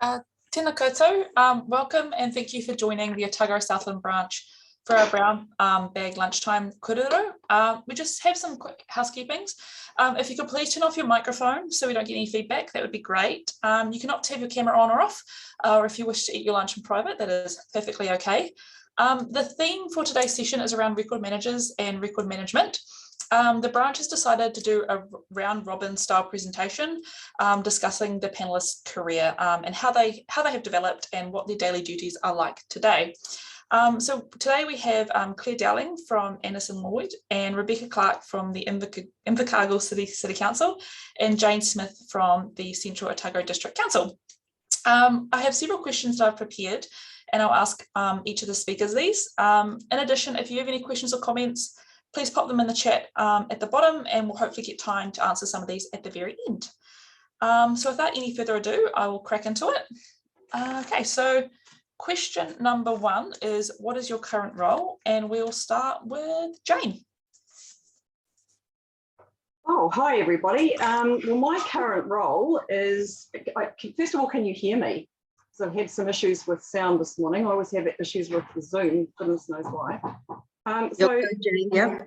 Tēnā koutou, welcome and thank you for joining the Otago Southland branch for our brown bag lunchtime kōrero. We just have some quick housekeepings. If you could please turn off your microphone so we don't get any feedback, that would be great. You can opt to have your camera on or off, or if you wish to eat your lunch in private, that is perfectly okay. The theme for today's session is around record managers and record management. The branch has decided to do a round robin style presentation discussing the panelists' career and how they have developed and what their daily duties are like today. So today we have Claire Dowling from Anderson Lloyd and Rebecca Clark from the Invercargill City Council and Jane Smith from the Central Otago District Council. I have several questions that I've prepared and I'll ask each of the speakers these. In addition, if you have any questions or comments, please pop them in the chat at the bottom and we'll hopefully get time to answer some of these at the very end. So without any further ado, I will crack into it. Okay, so question number one is, what is your current role? And we'll start with Jane. Oh, hi everybody. Well, my current role is, first of all, can you hear me? So I've had some issues with sound this morning. I always have issues with the Zoom, goodness knows why. So yeah,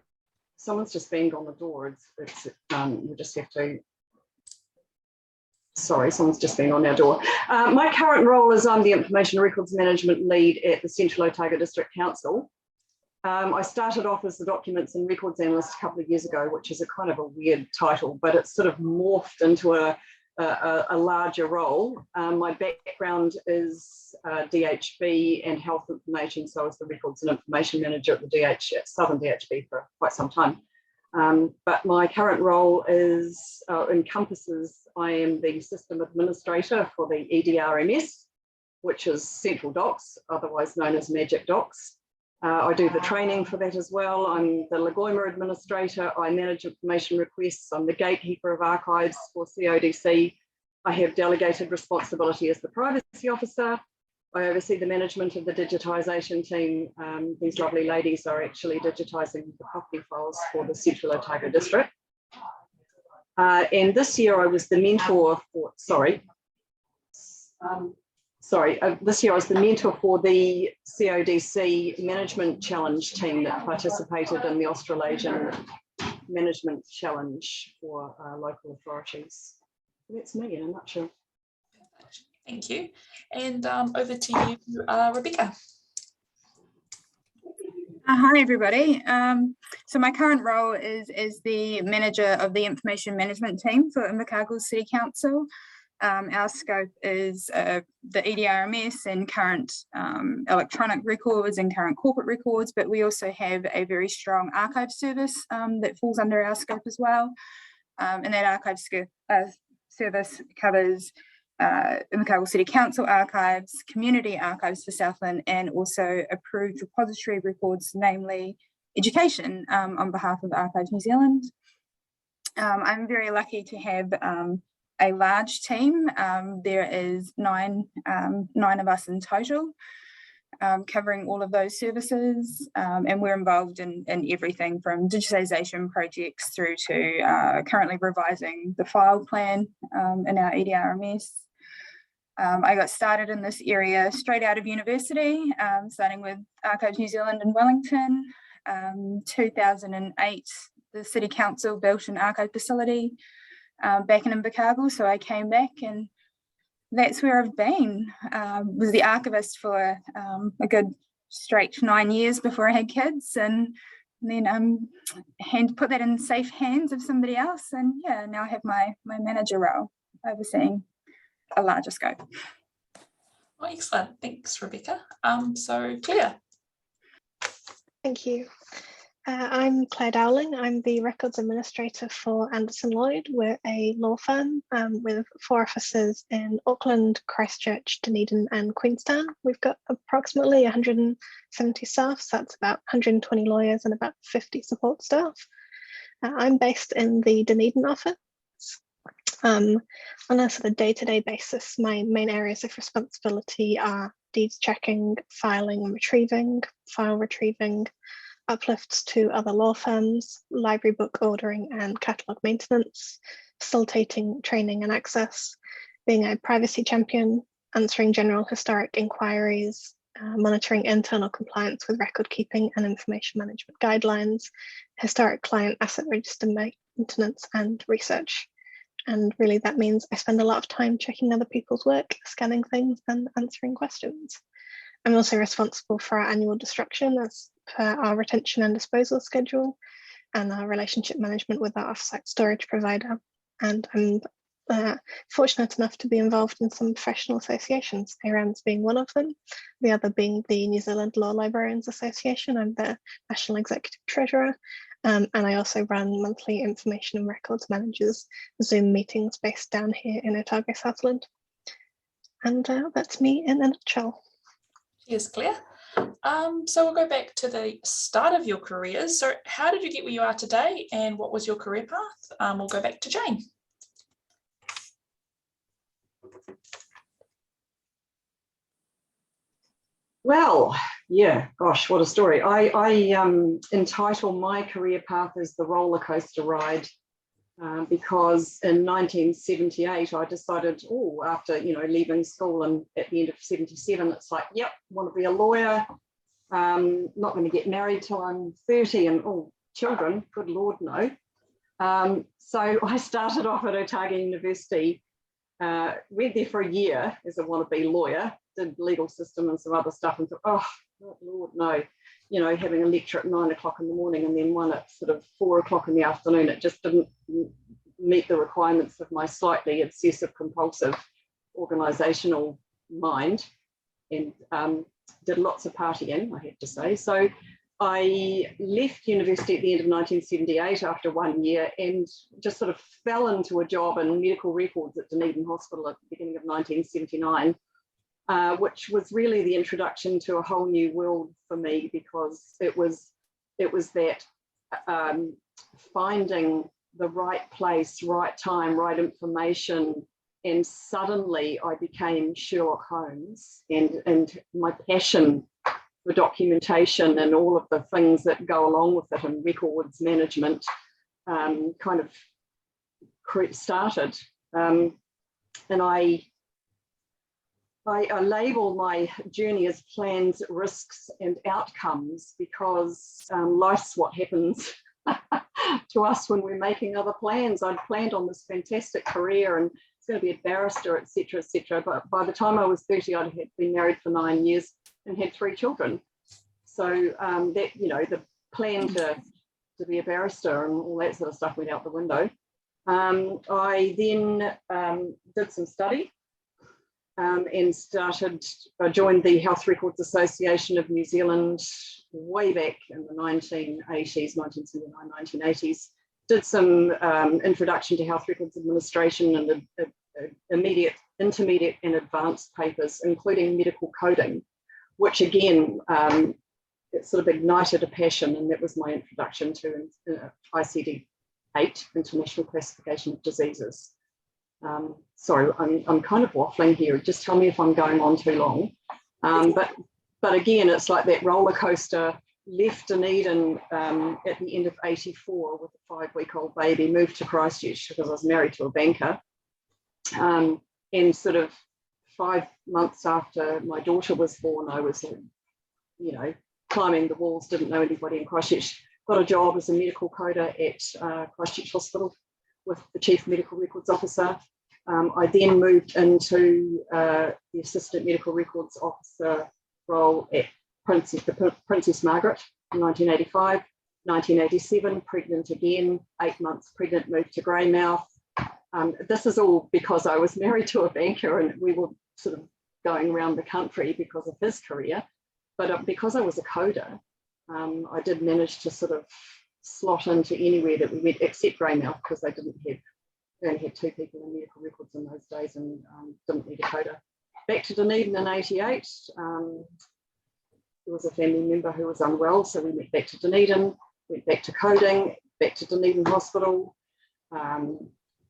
someone's just banged on the door. We just have to. Sorry, someone's just been on our door. My current role is I'm the Information Records Management Lead at the Central Otago District Council. I started off as the Documents and Records Analyst a couple of years ago, which is a kind of a weird title, but it's sort of morphed into a larger role. My background is DHB and health information, so I was the Records and Information Manager at the Southern DHB for quite some time. But my current role is encompasses, I am the System Administrator for the EDRMS, which is Central Docs, otherwise known as Magic Docs. I do the training for that as well. I'm the Lagoima Administrator. I manage information requests. I'm the gatekeeper of archives for CODC. I have delegated responsibility as the Privacy Officer. I oversee the management of the digitisation team. These lovely ladies are actually digitising the property files for the Central Otago District. And this year I was the mentor for, this year I was the mentor for the CODC Management Challenge team that participated in the Australasian Management Challenge for local authorities. That's me in a nutshell. Thank you. And over to you, Rebecca. Hi, everybody. So my current role is as the manager of the information management team for Invercargill City Council. Our scope is the EDRMS and current electronic records and current corporate records, but we also have a very strong archive service that falls under our scope as well. And that archive service covers Invercargill City Council archives, community archives for Southland, and also approved repository records, namely education, on behalf of Archives New Zealand. I'm very lucky to have a large team. There is nine of us in total, covering all of those services, and we're involved in everything from digitisation projects through to currently revising the file plan in our EDRMS. I got started in this area straight out of university, starting with Archives New Zealand in Wellington. 2008, the City Council built an archive facility back in Invercargill, so I came back and that's where I've been. Was the archivist for a good straight 9 years before I had kids, and then put that in safe hands of somebody else, and yeah, now I have my manager role overseeing a larger scope. Oh, excellent. Thanks, Rebecca. So Claire. Thank you. I'm Claire Dowling. I'm the Records Administrator for Anderson Lloyd. We're a law firm with 4 offices in Auckland, Christchurch, Dunedin and Queenstown. We've got approximately 170 staff, so that's about 120 lawyers and about 50 support staff. I'm based in the Dunedin office. On a sort of day-to-day basis, my main areas of responsibility are deeds checking, filing and retrieving, file retrieving, uplifts to other law firms, library book ordering and catalogue maintenance, facilitating training and access, being a privacy champion, answering general historic inquiries, monitoring internal compliance with record keeping and information management guidelines, historic client asset register maintenance and research. And really that means I spend a lot of time checking other people's work, scanning things and answering questions. I'm also responsible for our annual destruction as per our retention and disposal schedule and our relationship management with our offsite storage provider. And I'm fortunate enough to be involved in some professional associations, ARAMS being one of them, the other being the New Zealand Law Librarians Association. I'm the National Executive Treasurer, and I also run monthly information and records managers Zoom meetings based down here in Otago, Southland. And that's me in a nutshell. Cheers, Claire. So we'll go back to the start of your careers. So how did you get where you are today and what was your career path? We'll go back to Jane. Well, yeah, gosh, what a story. I entitle my career path as the roller coaster ride because in 1978, I decided, after, leaving school and at the end of 77, it's like, yep, want to be a lawyer. Not going to get married till I'm 30 and, children, good Lord, no. So I started off at Otago University, went there for a year as a wannabe lawyer, did legal system and some other stuff and thought, oh Lord, no, having a lecture at 9 o'clock in the morning and then one at sort of 4 o'clock in the afternoon, it just didn't meet the requirements of my slightly obsessive compulsive organisational mind, and did lots of partying, I have to say. So I left university at the end of 1978 after 1 year and just sort of fell into a job in medical records at Dunedin Hospital at the beginning of 1979, which was really the introduction to a whole new world for me, because it was that finding the right place, right time, right information, and suddenly I became Sherlock Holmes, and my passion for documentation and all of the things that go along with it and records management kind of started. And I label my journey as plans, risks and outcomes, because life's what happens to us when we're making other plans. I'd planned on this fantastic career and it's going to be a barrister, etc., etc. But by the time I was 30, I had been married for 9 years and had 3 children. So that, the plan to be a barrister and all that sort of stuff went out the window. I then did some study and I joined the Health Records Association of New Zealand way back in the 1980s, 1979, 1980s. Did some introduction to health records administration and intermediate and advanced papers, including medical coding, which again, it sort of ignited a passion, and that was my introduction to ICD-8, International Classification of Diseases. Sorry, I'm kind of waffling here. Just tell me if I'm going on too long. But again, it's like that roller coaster. Left Dunedin at the end of 84 with a 5-week-old baby, moved to Christchurch because I was married to a banker. And sort of 5 months after my daughter was born, I was, climbing the walls, didn't know anybody in Christchurch. Got a job as a medical coder at Christchurch Hospital with the Chief Medical Records Officer. I then moved into the Assistant Medical Records Officer role at Princess Margaret in 1985, 1987, pregnant again, 8 months pregnant, moved to Greymouth. This is all because I was married to a banker and we were sort of going around the country because of his career. But because I was a coder, I did manage to sort of slot into anywhere that we went, except Greymouth, because they only had 2 people in medical records in those days and didn't need a coder. Back to Dunedin in 88. There was a family member who was unwell, so we went back to Dunedin, went back to coding, back to Dunedin Hospital,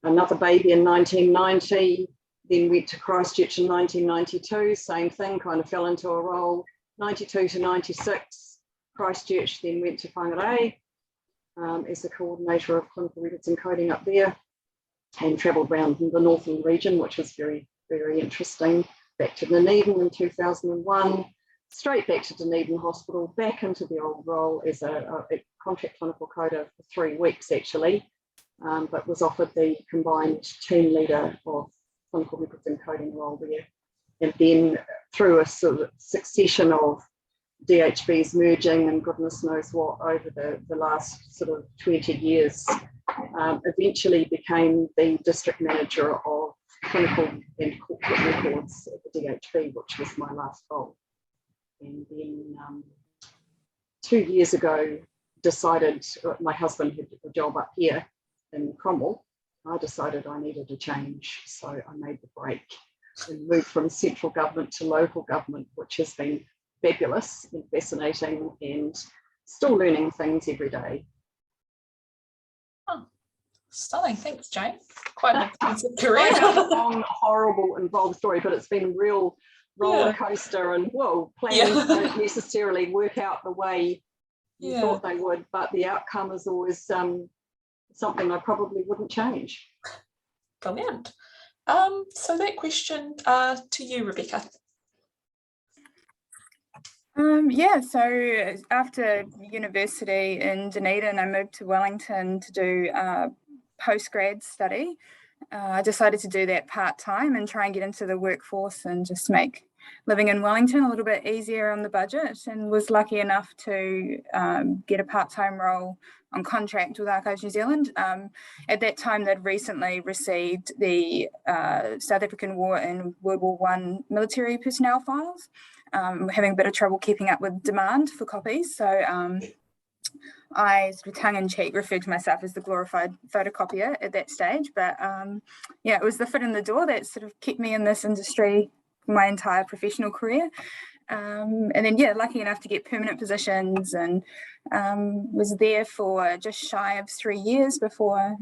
another baby in 1990, then went to Christchurch in 1992, same thing, kind of fell into a role, 92 to 96, Christchurch, then went to Whangarei as the coordinator of clinical records and coding up there, and travelled around in the northern region, which was very, very interesting. back to Dunedin in 2001, straight back to Dunedin Hospital, back into the old role as a contract clinical coder for 3 weeks actually, but was offered the combined team leader of clinical records and coding role there. And then through a sort of succession of DHBs merging and goodness knows what over the last sort of 20 years, eventually became the district manager of clinical and corporate records at the DHB, which was my last role. And then 2 years ago, decided, my husband had a job up here in Cromwell. I decided I needed a change, so I made the break and moved from central government to local government, which has been fabulous and fascinating and still learning things every day. Oh, stunning. Thanks, Jane. Quite an expensive career. Quite a long, horrible, involved story, but it's been a real roller coaster, and plans don't necessarily work out the way you thought they would, but the outcome is always something I probably wouldn't change. Brilliant. So that question to you, Rebecca. So after university in Dunedin, I moved to Wellington to do a postgrad study. I decided to do that part-time and try and get into the workforce and just make living in Wellington a little bit easier on the budget, and was lucky enough to get a part-time role on contract with Archives New Zealand. At that time, they'd recently received the South African War and World War I military personnel files, having a bit of trouble keeping up with demand for copies. So I sort of tongue-in-cheek referred to myself as the glorified photocopier at that stage. But it was the foot in the door that sort of kept me in this industry my entire professional career. And then, lucky enough to get permanent positions, and was there for just shy of 3 years before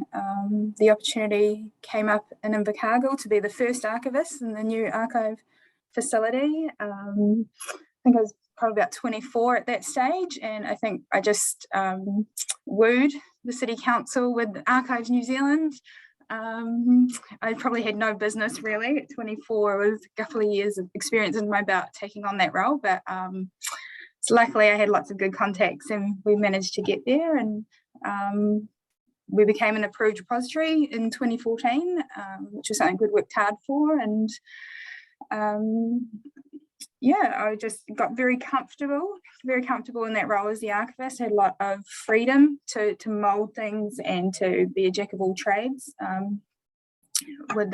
the opportunity came up in Invercargill to be the first archivist in the new archive facility. I think I was probably about 24 at that stage, and I think I just wooed the City Council with Archives New Zealand. I probably had no business really at 24 with a couple of years of experience in my belt taking on that role, but so luckily I had lots of good contacts and we managed to get there, and we became an approved repository in 2014, which was something we'd worked hard for. And I just got very comfortable in that role as the archivist. I had a lot of freedom to mould things and to be a jack of all trades, with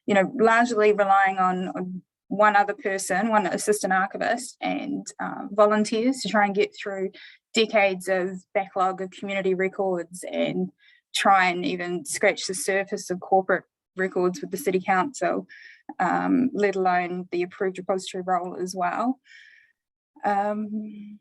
largely relying on one other person, one assistant archivist, and volunteers to try and get through decades of backlog of community records and try and even scratch the surface of corporate records with the City Council, let alone the approved repository role as well. We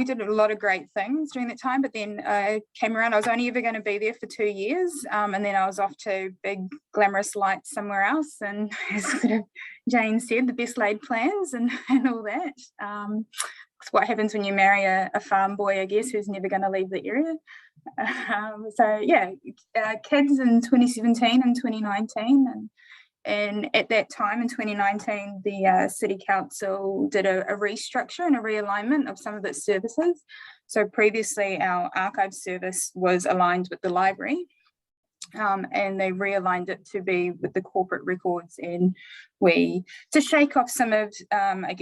did a lot of great things during that time, but then I came around, I was only ever going to be there for 2 years, and then I was off to big glamorous lights somewhere else, and as sort of Jane said, the best laid plans and all that. It's what happens when you marry a farm boy, I guess, who's never going to leave the area. Kids in 2017 and 2019, and at that time in 2019 the City Council did a restructure and a realignment of some of its services. So previously our archive service was aligned with the library, and they realigned it to be with the corporate records, and to shake off some of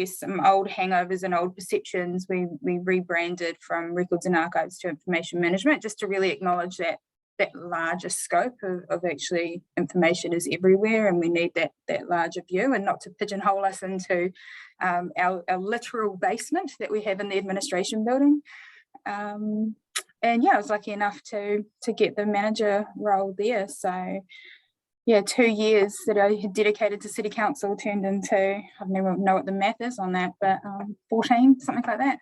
some old hangovers and old perceptions, we rebranded from records and archives to information management, just to really acknowledge that larger scope of actually information is everywhere, and we need that larger view, and not to pigeonhole us into our literal basement that we have in the administration building. I was lucky enough to get the manager role there. So 2 years that I had dedicated to City Council turned into, I never know what the math is on that, but 14, something like that.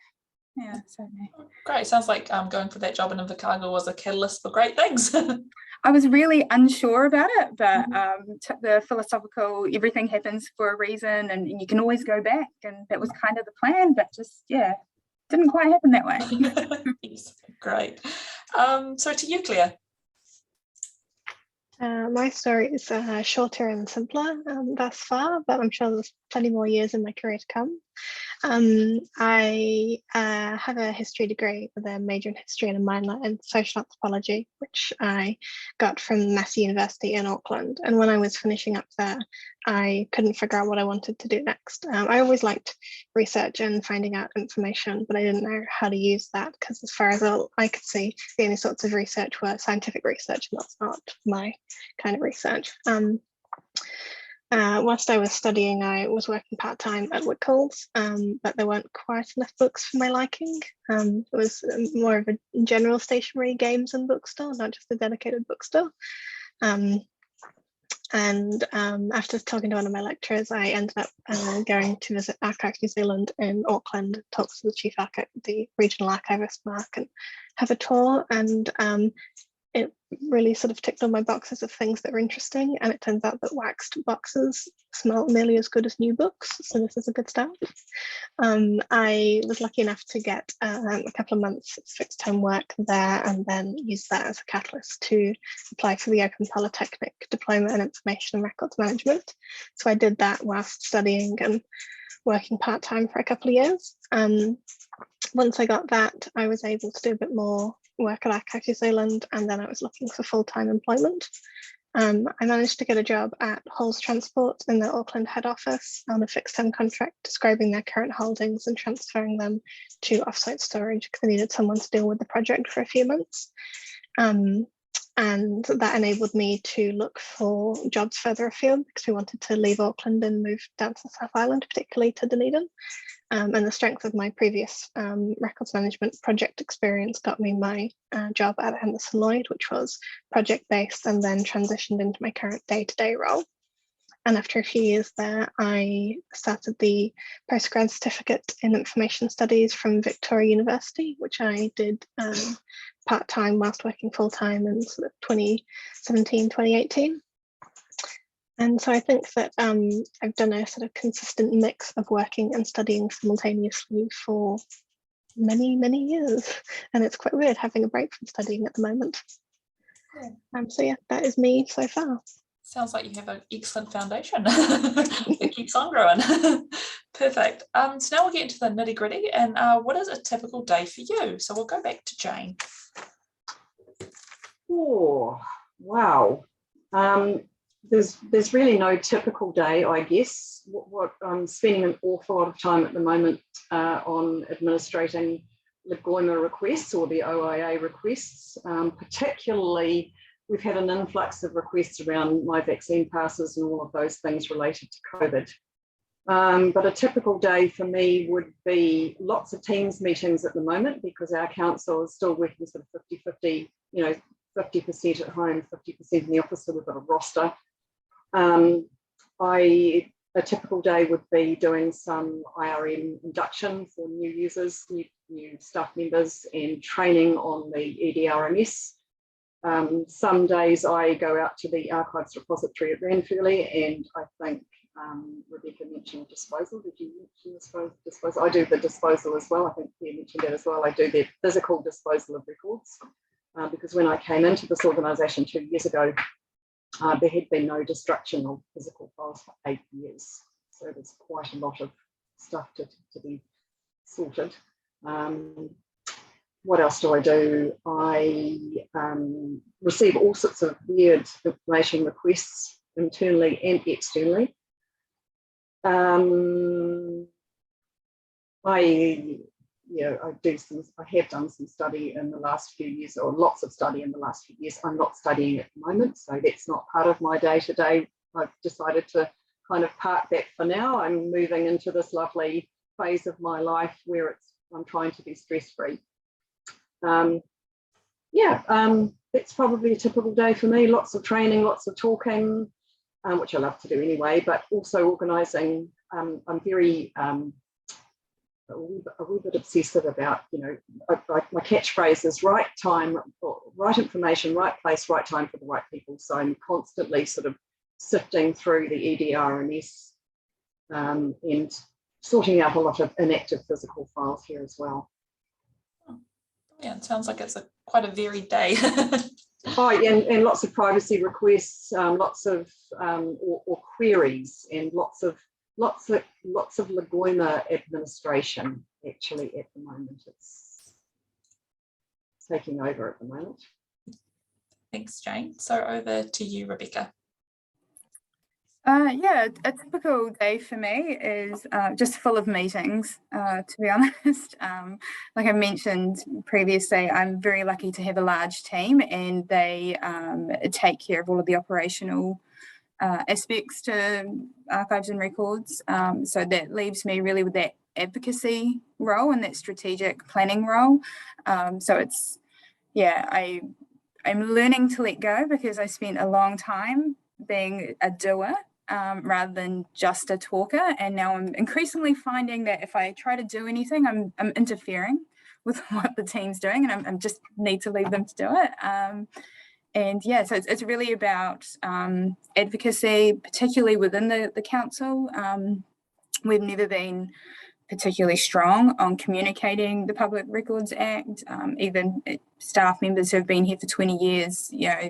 Yeah, so great. Sounds like going for that job in Invercargill was a catalyst for great things. I was really unsure about it, but took the philosophical, everything happens for a reason, and you can always go back, and that was kind of the plan, but just didn't quite happen that way. Yes, great. So to you, Claire. My story is shorter and simpler thus far, but I'm sure there's plenty more years in my career to come. I have a history degree with a major in history and a minor in social anthropology, which I got from Massey University in Auckland. And when I was finishing up there, I couldn't figure out what I wanted to do next. I always liked research and finding out information, but I didn't know how to use that because as far as I could see, the only sorts of research were scientific research, and that's not my kind of research. Whilst I was studying, I was working part-time at Whitcoulls, but there weren't quite enough books for my liking. It was more of a general stationery, games and bookstore, not just a dedicated bookstore. After talking to one of my lecturers, I ended up going to visit Archive New Zealand in Auckland, talk to the chief archivist, the regional archivist Mark, and have a tour. And it really sort of ticked all my boxes of things that were interesting. And it turns out that waxed boxes smell nearly as good as new books. So this is a good start. I was lucky enough to get a couple of months fixed term work there and then use that as a catalyst to apply for the Open Polytechnic Diploma in Information and Records Management. So I did that whilst studying and working part-time for a couple of years. Once I got that, I was able to do a bit more work at Archive New Zealand, and then I was looking for full-time employment. I managed to get a job at Halls Transport in the Auckland head office on a fixed-term contract describing their current holdings and transferring them to offsite storage because they needed someone to deal with the project for a few months. And that enabled me to look for jobs further afield because we wanted to leave Auckland and move down to the South Island, particularly to Dunedin. And the strength of my previous records management project experience got me my job at Anderson Lloyd, which was project-based and then transitioned into my current day-to-day role. And after a few years there, I started the postgrad certificate in information studies from Victoria University, which I did part-time whilst working full-time in sort of 2017, 2018. And so I think that I've done a sort of consistent mix of working and studying simultaneously for many, many years. And it's quite weird having a break from studying at the moment. So yeah, that is me so far. Sounds like you have an excellent foundation. It keeps on growing. Perfect. So now we'll get into the nitty gritty and what is a typical day for you? So we'll go back to Jane. Oh, wow. There's really no typical day, I guess. What I'm spending an awful lot of time at the moment on administrating the GOIMA requests or the OIA requests, particularly we've had an influx of requests around my vaccine passes and all of those things related to COVID. But a typical day for me would be lots of Teams meetings at the moment because our council is still working sort of 50-50, 50% at home, 50% in the office, so we've got a roster. A typical day would be doing some IRM induction for new users, new staff members, and training on the EDRMS. Some days I go out to the archives repository at Ranfurly, and I think Rebecca mentioned disposal. Did you mention disposal? I do the disposal as well. I think you mentioned that as well. I do the physical disposal of records because when I came into this organisation 2 years ago, there had been no destruction of physical files for 8 years. So there's quite a lot of stuff to be sorted. What else do I do? I receive all sorts of weird information requests internally and externally. I have done some study in the last few years, or lots of study in the last few years. I'm not studying at the moment, so that's not part of my day-to-day. I've decided to kind of park that for now. I'm moving into this lovely phase of my life where I'm trying to be stress-free. It's probably a typical day for me. Lots of training, lots of talking, which I love to do anyway, but also organising. I'm very a wee bit obsessive about, my catchphrase is right time, right information, right place, right time for the right people. So I'm constantly sort of sifting through the EDRMS and sorting out a lot of inactive physical files here as well. Yeah, it sounds like it's quite a varied day. Oh, and lots of privacy requests, lots of or queries, and lots of Lagoima administration. Actually, at the moment, it's taking over at the moment. Thanks, Jane. So over to you, Rebecca. Yeah, a typical day for me is just full of meetings, to be honest. Like I mentioned previously, I'm very lucky to have a large team, and they take care of all of the operational aspects to archives and records. So that leaves me really with that advocacy role and that strategic planning role. So it's, yeah, I'm learning to let go, because I spent a long time being a doer rather than just a talker, and now I'm increasingly finding that if I try to do anything, I'm interfering with what the team's doing, and I'm just need to leave them to do it. And yeah, so it's really about advocacy, particularly within the council. We've never been particularly strong on communicating the Public Records Act. Even staff members who have been here for 20 years, you know,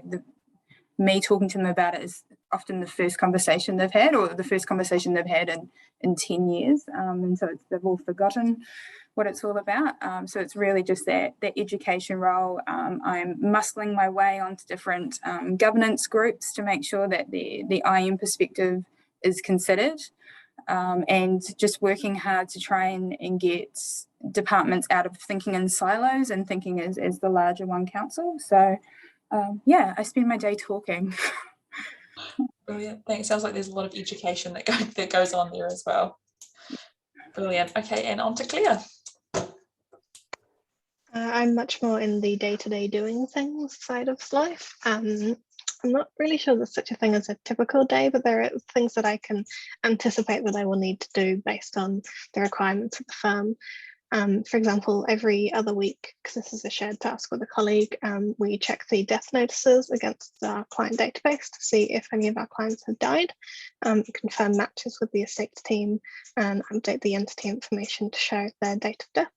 me talking to them about it is often the first conversation they've had, or the first conversation they've had in 10 years. And so they've all forgotten what it's all about. So it's really just that education role. I'm muscling my way onto different governance groups to make sure that the IM perspective is considered, and just working hard to try and get departments out of thinking in silos and thinking as the larger one council. So yeah, I spend my day talking. Brilliant. Thanks. Sounds like there's a lot of education that goes on there as well. Brilliant. Okay, and on to Claire. I'm much more in the day-to-day doing things side of life. I'm not really sure there's such a thing as a typical day, but there are things that I can anticipate that I will need to do based on the requirements of the firm. For example, every other week, because this is a shared task with a colleague, we check the death notices against our client database to see if any of our clients have died, confirm matches with the estates team, and update the entity information to show their date of death.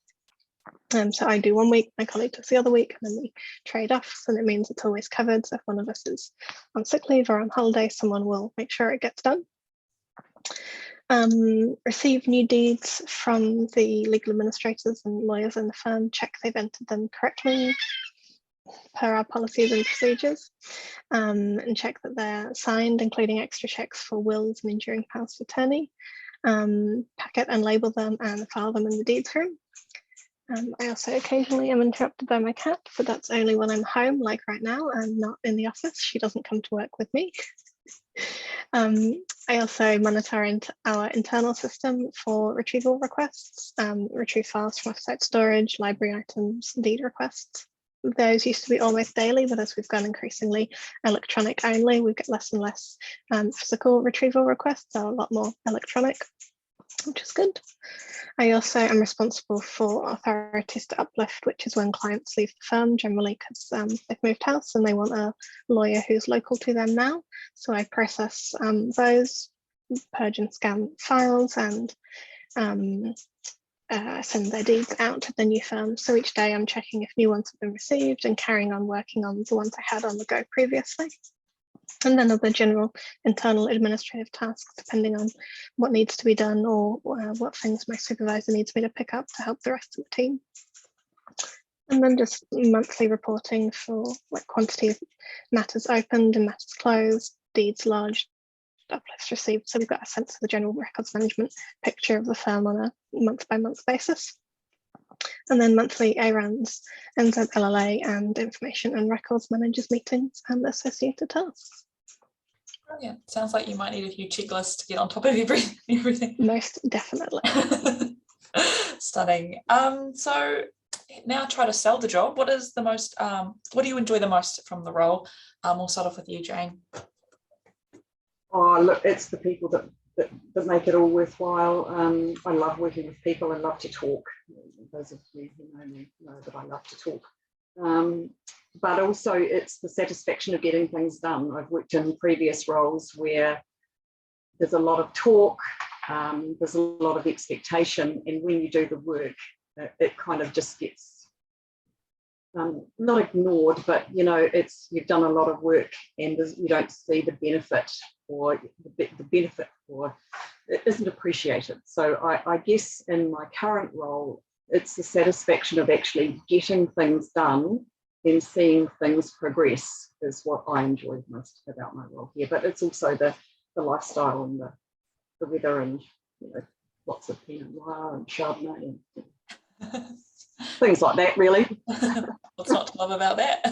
So I do 1 week, my colleague does the other week, and then we trade off. So it means it's always covered. So if one of us is on sick leave or on holiday, someone will make sure it gets done. Receive new deeds from the legal administrators and lawyers in the firm, check they've entered them correctly per our policies and procedures, and check that they're signed, including extra checks for wills and enduring powers of attorney, packet and label them and file them in the deeds room. I also occasionally am interrupted by my cat, but that's only when I'm home, like right now, and not in the office. She doesn't come to work with me. I also monitor our internal system for retrieval requests, retrieve files from offsite storage, library items, deed requests. Those used to be almost daily, but as we've gone increasingly electronic only, we get less and less physical retrieval requests, so a lot more electronic, which is good. I also am responsible for authorities to uplift, which is when clients leave the firm, generally because they've moved house and they want a lawyer who's local to them now. So I process those, purge and scan files, and send their deeds out to the new firm. So each day I'm checking if new ones have been received and carrying on working on the ones I had on the go previously. And then other general internal administrative tasks, depending on what needs to be done or what things my supervisor needs me to pick up to help the rest of the team. And then just monthly reporting for like quantity of matters opened and matters closed, deeds lodged, uplifts received. So we've got a sense of the general records management picture of the firm on a month-by-month basis. And then monthly ARANs, NZLLA, and information and records managers meetings and associated tasks. Brilliant. Sounds like you might need a few checklists to get on top of everything. Most definitely. Stunning. So now try to sell the job. What is the most, what do you enjoy the most from the role? We'll start off with you, Jane. Oh, look, it's the people that make it all worthwhile. I love working with people. I love to talk. Those of you who know me know that I love to talk. But also it's the satisfaction of getting things done. I've worked in previous roles where there's a lot of talk, there's a lot of expectation, and when you do the work, it kind of just gets not ignored, but you've done a lot of work and you don't see the benefit, or the benefit, or it isn't appreciated. So I guess in my current role, it's the satisfaction of actually getting things done and seeing things progress is what I enjoy most about my role here. But it's also the lifestyle and the weather, and lots of Pinot Noir and Chardonnay and things like that, really. What's not to love about that?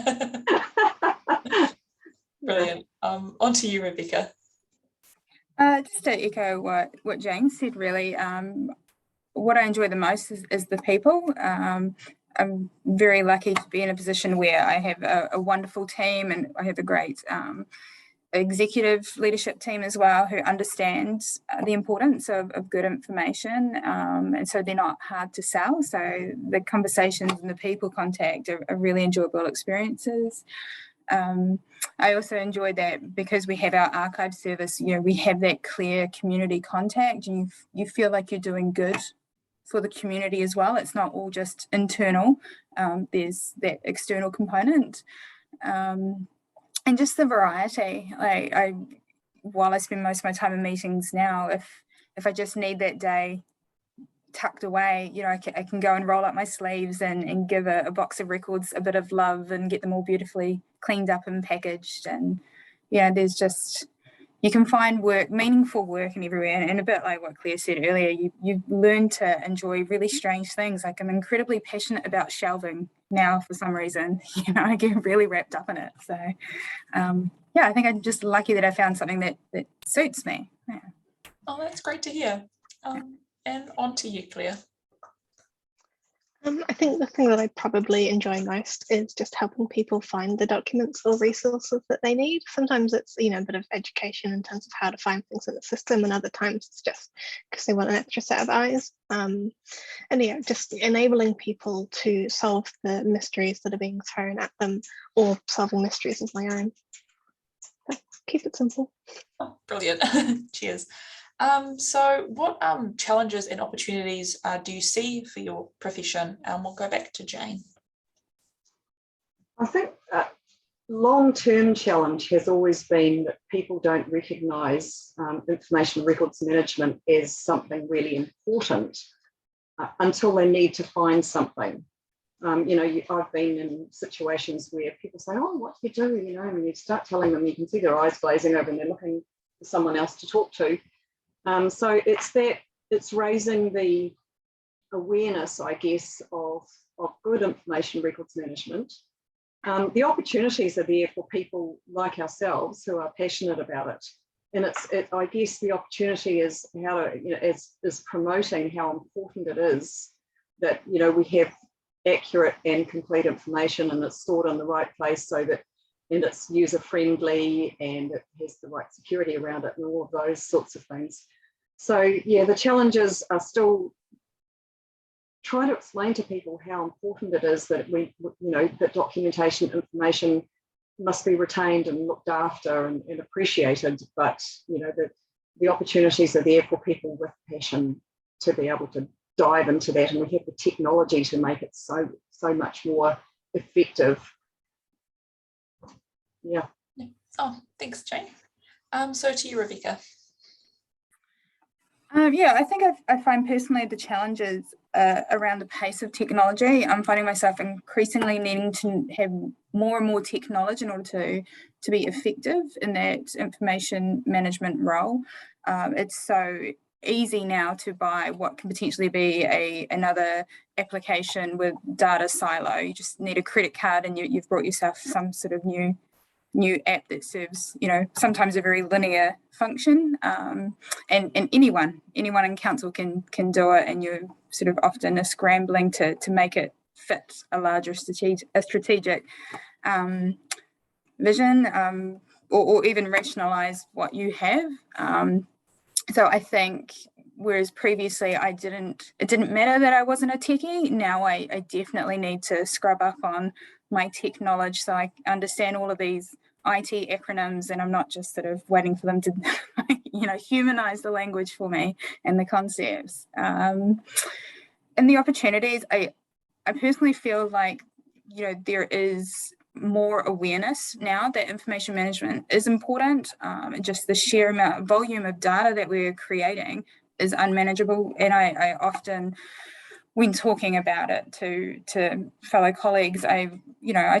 Brilliant. On to you, Rebecca. Just to echo what Jane said, really, what I enjoy the most is the people. I'm very lucky to be in a position where I have a wonderful team, and I have a great executive leadership team as well, who understands the importance of good information, and so they're not hard to sell. So the conversations and the people contact are really enjoyable experiences. I also enjoy that because we have our archive service, we have that clear community contact, and you feel like you're doing good for the community as well. It's not all just internal. There's that external component. And just the variety. While I spend most of my time in meetings now, if I just need that day tucked away, I can go and roll up my sleeves and give a box of records a bit of love and get them all beautifully cleaned up and packaged. And there's just, you can find meaningful work in everywhere. And a bit like what Claire said earlier, you learn to enjoy really strange things. Like, I'm incredibly passionate about shelving now for some reason. I get really wrapped up in it. So I think I'm just lucky that I found something that suits me. Yeah. Oh, that's great to hear. And on to you, Claire. I think the thing that I probably enjoy most is just helping people find the documents or resources that they need. Sometimes it's a bit of education in terms of how to find things in the system, and other times it's just because they want an extra set of eyes. And just enabling people to solve the mysteries that are being thrown at them, or solving mysteries of my own. But keep it simple. Oh, brilliant. Cheers. So what challenges and opportunities do you see for your profession? We'll go back to Jane. I think long-term challenge has always been that people don't recognise information records management as something really important until they need to find something. I've been in situations where people say, "Oh, what do you do?" And you start telling them, you can see their eyes glazing over and they're looking for someone else to talk to. So it's raising the awareness, I guess, of good information records management. The opportunities are there for people like ourselves who are passionate about it. And I guess the opportunity is how to, is promoting how important it is that, we have accurate and complete information, and it's stored in the right place and it's user friendly and it has the right security around it and all of those sorts of things. So the challenges are still trying to explain to people how important it is that that documentation information must be retained and looked after and appreciated, but the opportunities are there for people with passion to be able to dive into that, and we have the technology to make it so much more effective. Yeah. Oh, thanks, Jane. So to you, Rebecca. I think I find personally the challenges around the pace of technology. I'm finding myself increasingly needing to have more and more tech knowledge in order to be effective in that information management role. It's so easy now to buy what can potentially be another application with data silo. You just need a credit card and you've brought yourself some sort of new app that serves, sometimes a very linear function, and anyone in council can do it, and you're sort of often scrambling to make it fit a larger strategic vision, or even rationalize what you have. So I think whereas previously it didn't matter that I wasn't a techie, now I definitely need to scrub up on my tech knowledge so I understand all of these IT acronyms, and I'm not just sort of waiting for them to humanize the language for me and the concepts. And the opportunities, I personally feel like there is more awareness now that information management is important. Just the sheer volume of data that we're creating is unmanageable. And I often, when talking about it to fellow colleagues, I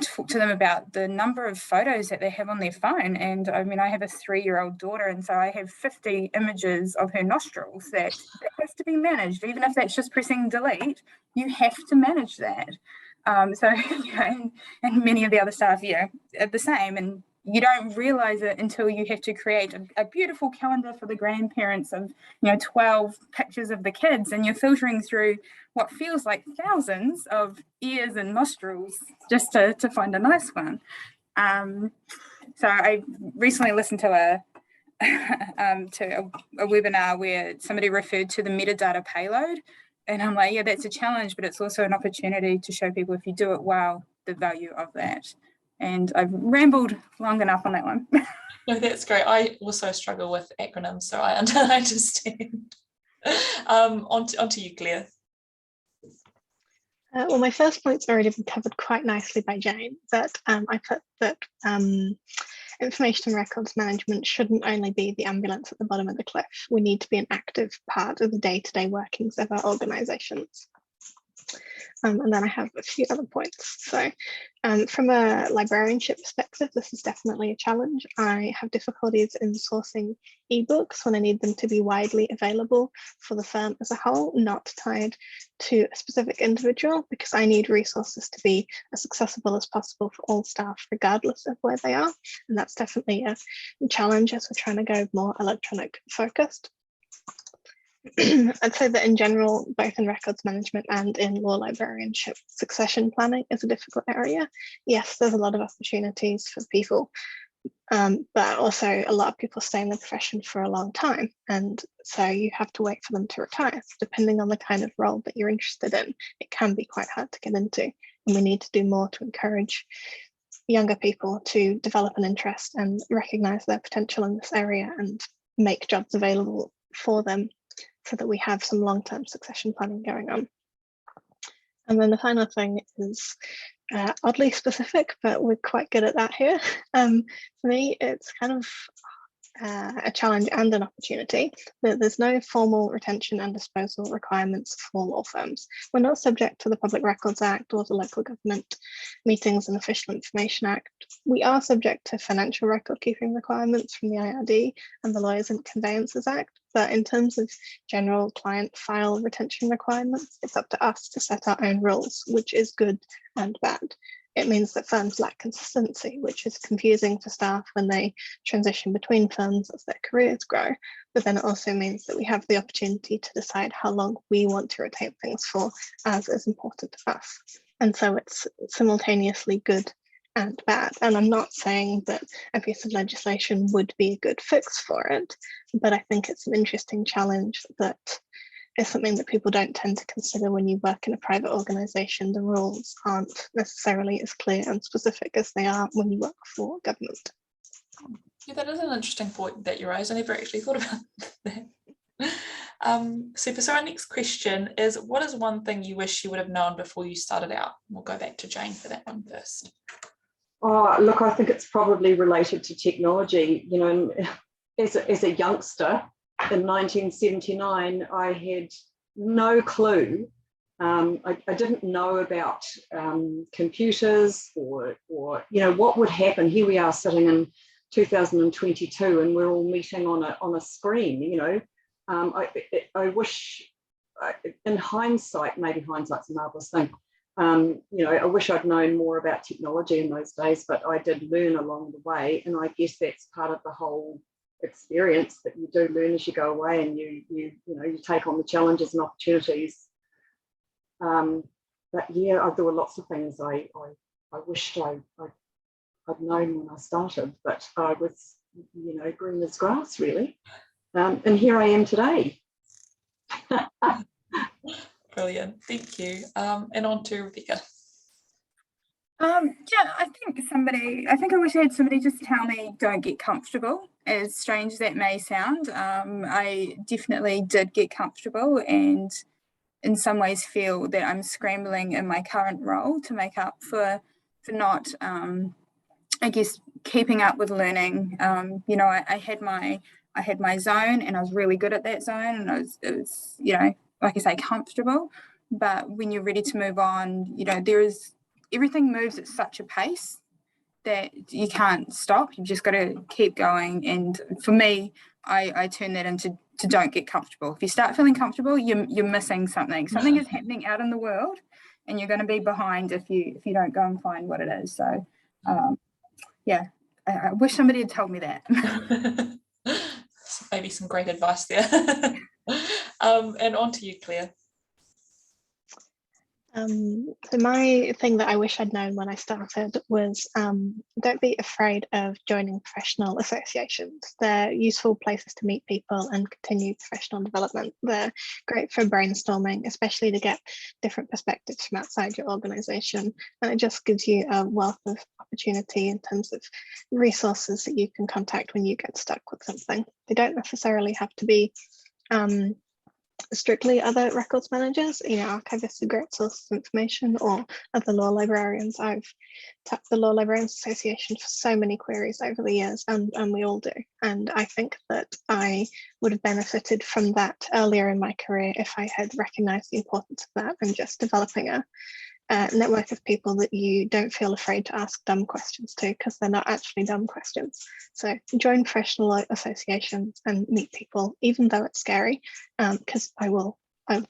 talk to them about the number of photos that they have on their phone. And I mean, I have a 3-year-old daughter, and so I have 50 images of her nostrils that has to be managed. Even if that's just pressing delete, you have to manage that. And many of the other staff, are the same. And you don't realize it until you have to create a beautiful calendar for the grandparents of 12 pictures of the kids, and you're filtering through what feels like thousands of ears and nostrils just to find a nice one. So I recently listened to a webinar where somebody referred to the metadata payload, and I'm like, yeah, that's a challenge, but it's also an opportunity to show people, if you do it well, the value of that. And I've rambled long enough on that one. No, that's great. I also struggle with acronyms, so I understand. On to you, Claire. Well, my first point's already been covered quite nicely by Jane, that I put that information and records management shouldn't only be the ambulance at the bottom of the cliff. We need to be an active part of the day-to-day workings of our organisations. And then I have a few other points. So from a librarianship perspective, this is definitely a challenge. I have difficulties in sourcing ebooks when I need them to be widely available for the firm as a whole, not tied to a specific individual, because I need resources to be as accessible as possible for all staff, regardless of where they are. And that's definitely a challenge as we're trying to go more electronic focused. I'd say that in general, both in records management and in law librarianship, succession planning is a difficult area. Yes, there's a lot of opportunities for people, but also a lot of people stay in the profession for a long time. And so you have to wait for them to retire. So depending on the kind of role that you're interested in, it can be quite hard to get into. And we need to do more to encourage younger people to develop an interest and recognise their potential in this area and make jobs available for them, so that we have some long-term succession planning going on. And then the final thing is oddly specific, but we're quite good at that here. For me, it's kind of a challenge and an opportunity that there's no formal retention and disposal requirements for law firms. We're not subject to the Public Records Act or the Local Government Meetings and Official Information Act. We are subject to financial record keeping requirements from the IRD and the Lawyers and Conveyancers Act, but in terms of general client file retention requirements, it's up to us to set our own rules, which is good and bad. It means that firms lack consistency, which is confusing for staff when they transition between firms as their careers grow. But then it also means that we have the opportunity to decide how long we want to retain things for, as is important to us. And so it's simultaneously good and bad. And I'm not saying that a piece of legislation would be a good fix for it, but I think it's an interesting challenge that is something that people don't tend to consider when you work in a private organisation. The rules aren't necessarily as clear and specific as they are when you work for government. Yeah, that is an interesting point that you raised. I never actually thought about that. Super. So our next question is, what is one thing you wish you would have known before you started out? We'll go back to Jane for that one first. Oh, look, I think it's probably related to technology. You know, as a youngster, in 1979, I had no clue. I didn't know about computers or what would happen. Here we are sitting in 2022, and we're all meeting on a screen. I wish, in hindsight, maybe hindsight's a marvelous thing. I wish I'd known more about technology in those days, but I did learn along the way, and I guess that's part of the whole experience, that you do learn as you go away, and you take on the challenges and opportunities. But yeah, there were lots of things I wished I'd known when I started, but I was green as grass really, and here I am today. Brilliant, thank you. And on to Rebecca. Yeah, I think I wish I had somebody just tell me, don't get comfortable, as strange as that may sound. I definitely did get comfortable, and in some ways feel that I'm scrambling in my current role to make up for not, I guess, keeping up with learning. You know, I had my zone, and I was really good at that zone, and it was, you know, like I say, comfortable. But when you're ready to move on, you know, everything moves at such a pace that you can't stop. You've just got to keep going. And for me, I turn that into don't get comfortable. If you start feeling comfortable, you're missing something. Something is happening out in the world, and you're going to be behind if you don't go and find what it is. So, yeah, I wish somebody had told me that. Maybe some great advice there. And on to you, Claire. So my thing that I wish I'd known when I started was don't be afraid of joining professional associations. They're useful places to meet people and continue professional development. They're great for brainstorming, especially to get different perspectives from outside your organisation. And it just gives you a wealth of opportunity in terms of resources that you can contact when you get stuck with something. They don't necessarily have to be strictly other records managers. You know, archivists are great sources of information, or other law librarians. I've tapped the Law Librarians Association for so many queries over the years, and we all do. And I think that I would have benefited from that earlier in my career if I had recognised the importance of that, and just developing a network of people that you don't feel afraid to ask dumb questions to, because they're not actually dumb questions. So join professional associations and meet people, even though it's scary, because I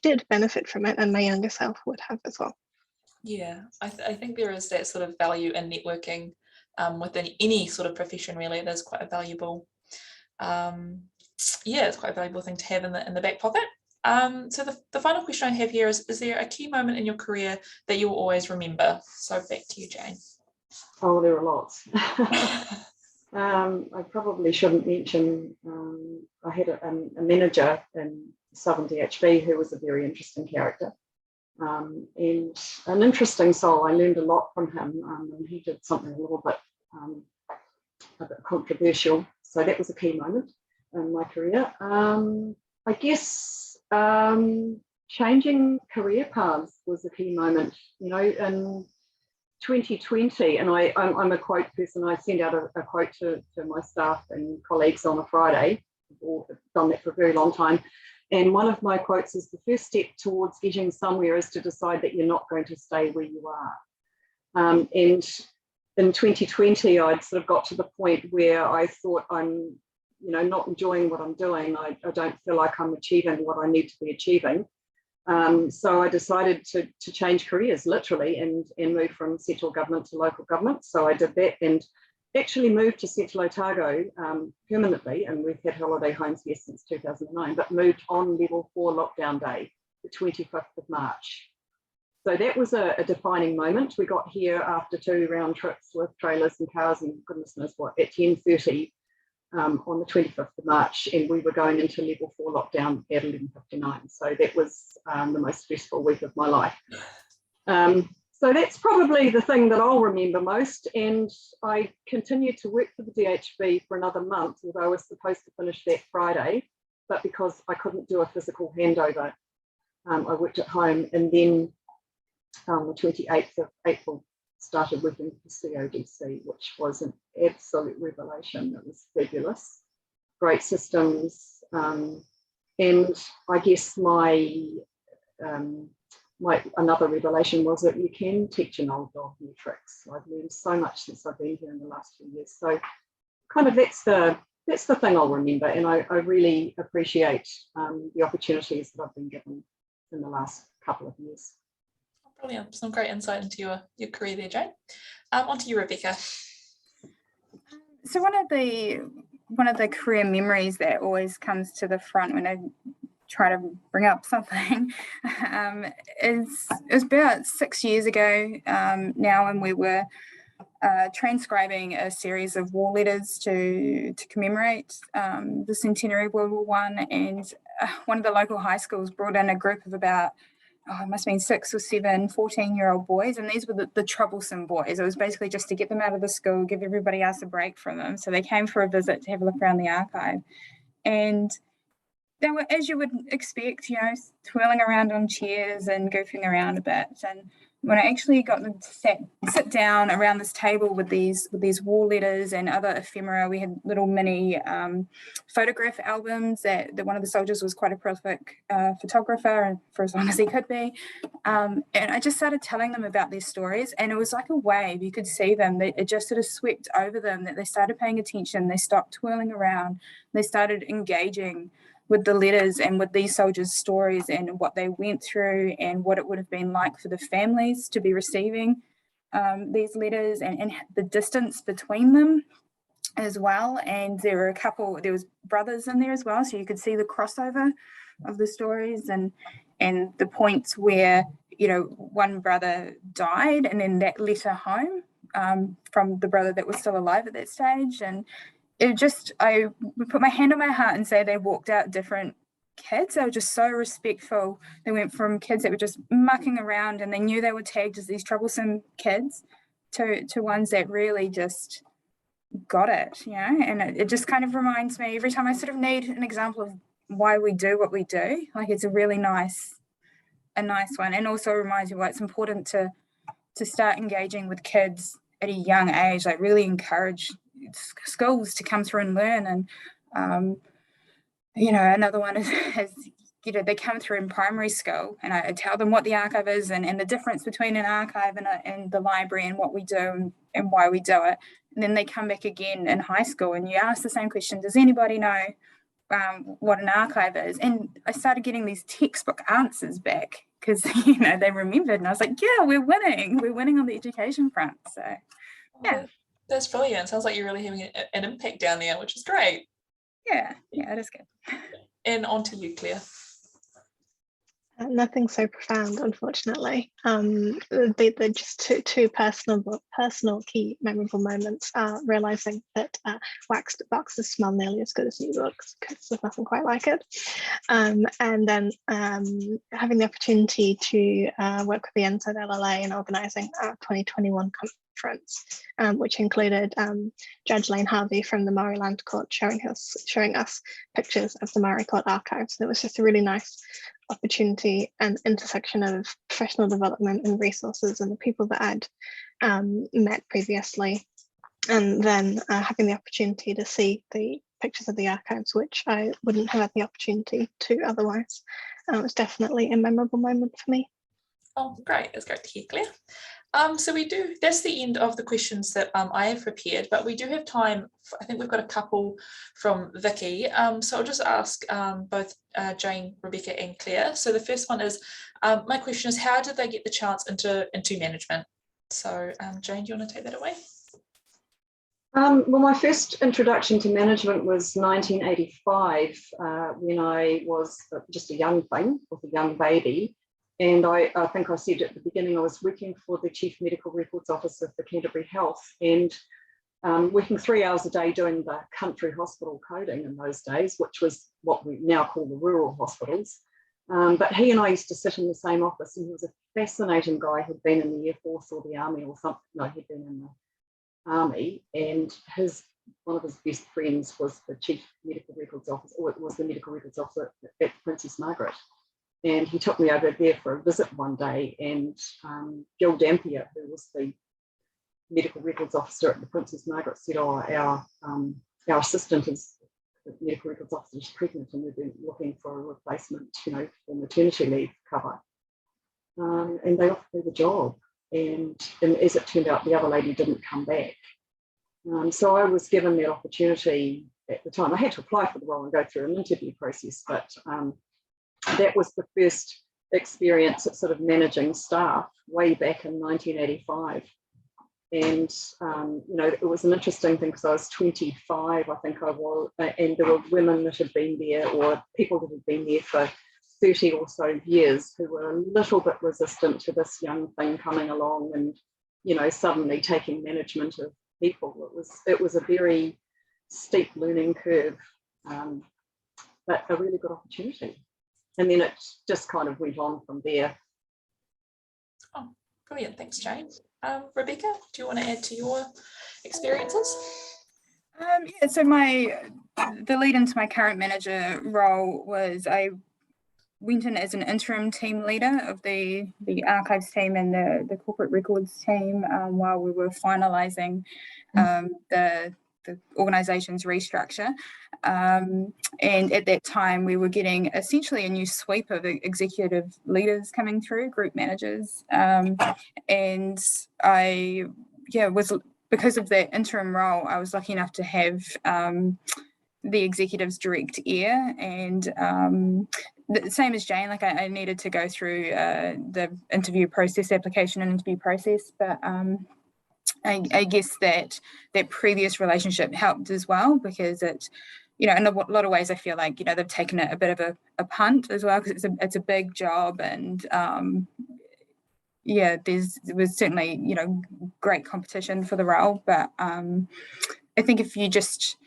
did benefit from it, and my younger self would have as well. Yeah, I think there is that sort of value in networking within any sort of profession. Really, there's quite a valuable, it's quite a valuable thing to have in the back pocket. So the final question I have here is there a key moment in your career that you will always remember? So back to you, Jane. Oh, there are lots. I probably shouldn't mention, I had a manager in Southern DHB who was a very interesting character, and an interesting soul. I learned a lot from him, and he did something a little bit controversial. So that was a key moment in my career. I guess changing career paths was a key moment. You know, in 2020, and I'm a quote person. I send out a quote to my staff and colleagues on a Friday. I've done that for a very long time. And one of my quotes is, the first step towards getting somewhere is to decide that you're not going to stay where you are. And in 2020, I'd sort of got to the point where I thought, I'm, you know, not enjoying what I'm doing. I don't feel like I'm achieving what I need to be achieving. So I decided to change careers, literally, and move from central government to local government. So I did that, and actually moved to Central Otago permanently, and we've had holiday homes here since 2009, but moved on level 4 lockdown day, the 25th of March. So that was a defining moment. We got here after 2 round trips with trailers and cars and goodness knows what at 10:30 on the 25th of March, and we were going into level 4 lockdown at 11:59. So that was the most stressful week of my life. So that's probably the thing that I'll remember most. And I continued to work for the DHB for another month, although I was supposed to finish that Friday, but because I couldn't do a physical handover, I worked at home. And then the 28th of April, started working for CODC, which was an absolute revelation. It was fabulous, great systems. And I guess my another revelation was that you can teach an old dog new tricks. I've learned so much since I've been here in the last few years. So kind of that's the thing I'll remember. And I really appreciate the opportunities that I've been given in the last couple of years. Brilliant. Some great insight into your career there, Jane. On to you, Rebecca. So one of the career memories that always comes to the front when I try to bring up something it was about 6 years ago now, and we were transcribing a series of war letters to commemorate the centenary of World War I, and one of the local high schools brought in a group of about, it must have been 6 or 7 14-year-old boys, and these were the troublesome boys. It was basically just to get them out of the school, give everybody else a break from them. So they came for a visit to have a look around the archive. And they were, as you would expect, twirling around on chairs and goofing around a bit. And when I actually got them to sit down around this table with these war letters and other ephemera, we had little mini photograph albums that one of the soldiers was quite a prolific photographer, and for as long as he could be. And I just started telling them about their stories, and it was like a wave. You could see them. It just sort of swept over them, that they started paying attention. They stopped twirling around. They started engaging with the letters and with these soldiers' stories and what they went through and what it would have been like for the families to be receiving these letters, and the distance between them as well. And there was brothers in there as well, so you could see the crossover of the stories and the points where, one brother died and then that letter home from the brother that was still alive at that stage. And I would put my hand on my heart and say they walked out different kids. They were just so respectful. They went from kids that were just mucking around and they knew they were tagged as these troublesome kids to ones that really just got it, and it just kind of reminds me every time I sort of need an example of why we do what we do. Like, it's a nice one, and also reminds me why it's important to start engaging with kids at a young age, like really encourage schools to come through and learn. And another one is they come through in primary school, and I tell them what the archive is and the difference between an archive and the library and what we do and why we do it. And then they come back again in high school and you ask the same question, does anybody know what an archive is? And I started getting these textbook answers back because they remembered, and I was like, yeah, we're winning on the education front. So yeah. That's brilliant. Sounds like you're really having an impact down there, which is great. Yeah, it is good. And on to you, Claire. Nothing so profound, unfortunately. They're just two personal key memorable moments. Realizing that waxed boxes smell nearly as good as new books, because there's nothing quite like it. And then having the opportunity to work with the NZLLA in organising our 2021 conference, which included Judge Lane Harvey from the Maori Land Court showing us pictures of the Maori Court archives. And it was just a really nice opportunity and intersection of professional development and resources and the people that I'd met previously, and then having the opportunity to see the pictures of the archives, which I wouldn't have had the opportunity to otherwise. It was definitely a memorable moment for me. Oh, great. It's great to hear, Claire. So that's the end of the questions that I have prepared, but we do have time. I think we've got a couple from Vicky. So I'll just ask both Jane, Rebecca and Claire. So the first one is, my question is, how did they get the chance into management? So Jane, do you want to take that away? Well, my first introduction to management was 1985, when I was just a young thing with a young baby. And I think I said at the beginning, I was working for the Chief Medical Records Officer for Canterbury Health, and working 3 hours a day doing the country hospital coding in those days, which was what we now call the rural hospitals. But he and I used to sit in the same office, and he was a fascinating guy who'd been in the Air Force or the Army or something. No, he'd been in the Army, and one of his best friends was the Chief Medical Records Officer, or it was the Medical Records Officer at Princess Margaret. And he took me over there for a visit one day, and Gil Dampier, who was the medical records officer at the Princess Margaret, said, "Oh, our assistant is the medical records officer is pregnant, and we've been looking for a replacement, for maternity leave cover." And they offered me the job, and as it turned out, the other lady didn't come back. So I was given that opportunity at the time. I had to apply for the role and go through an interview process, but that was the first experience at sort of managing staff way back in 1985. And, it was an interesting thing because I was 25, I think I was, and there were women that had been there, or people that had been there for 30 or so years, who were a little bit resistant to this young thing coming along and, suddenly taking management of people. It was a very steep learning curve, but a really good opportunity. And then it just kind of went on from there. Oh, brilliant. Thanks, Jane. Rebecca, do you want to add to your experiences? Yeah, so the lead into my current manager role was I went in as an interim team leader of the archives team and the corporate records team while we were finalising the organisation's restructure. And at that time, we were getting essentially a new sweep of executive leaders coming through, group managers. And I, was, because of that interim role, I was lucky enough to have the executive's direct ear, and the same as Jane, like I needed to go through the interview process, application and interview process, but I guess that previous relationship helped as well, because it, in a lot of ways I feel like, they've taken a bit of a punt as well, because it's a big job, and there was certainly, great competition for the role, but I think if you just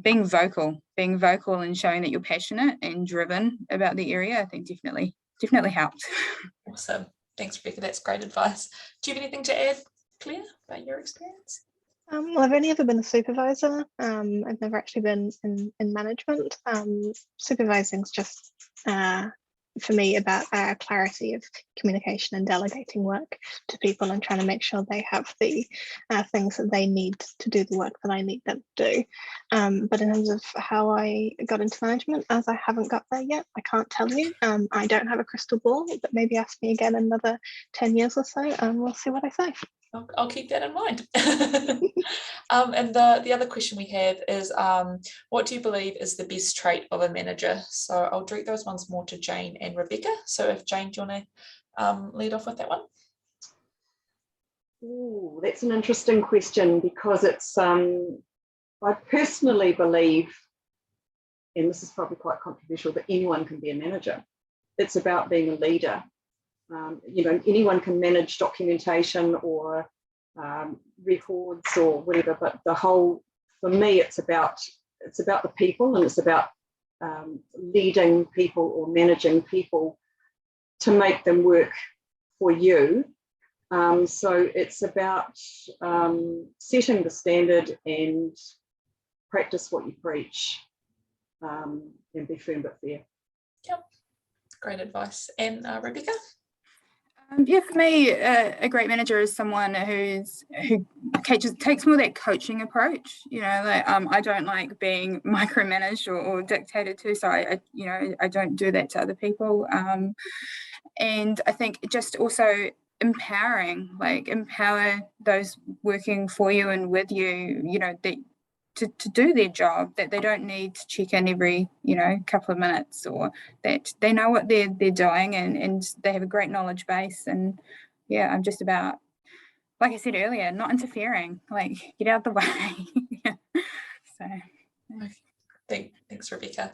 being vocal and showing that you're passionate and driven about the area, I think definitely helped. Awesome. Thanks, Rebecca. That's great advice. Do you have anything to add, Claire, about your experience? Well, I've only ever been a supervisor. I've never actually been in management. Supervising is just, for me, about clarity of communication and delegating work to people and trying to make sure they have the things that they need to do the work that I need them to do. But in terms of how I got into management, as I haven't got there yet, I can't tell you. I don't have a crystal ball, but maybe ask me again in another 10 years or so, and we'll see what I say. I'll keep that in mind. And the other question we have is, what do you believe is the best trait of a manager? So I'll direct those ones more to Jane and Rebecca. So if Jane, do you want to lead off with that one? Ooh, that's an interesting question, because it's, I personally believe, and this is probably quite controversial, that anyone can be a manager. It's about being a leader. Anyone can manage documentation or records or whatever, but for me, it's about the people, and it's about leading people or managing people to make them work for you. So it's about setting the standard and practice what you preach, and be firm but fair. Yep, great advice. And Rebecca? For me, a great manager is someone who takes more that coaching approach. I don't like being micromanaged or dictated to, so I don't do that to other people. And I think just also empower those working for you and with you, that to do their job, that they don't need to check in every couple of minutes, or that they know what they're doing, and they have a great knowledge base. And I'm just about, like I said earlier, not interfering, like get out of the way. So thanks, Rebecca.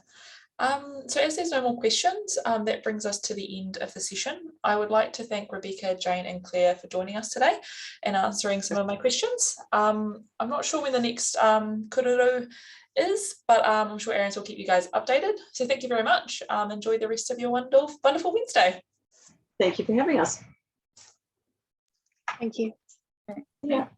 So as there's no more questions, that brings us to the end of the session. I would like to thank Rebecca, Jane and Claire for joining us today and answering some of my questions. I'm not sure when the next kōrero is, but I'm sure Aaron's will keep you guys updated. So thank you very much. Enjoy the rest of your wonderful Wednesday. Thank you for having us. Thank you. Yeah.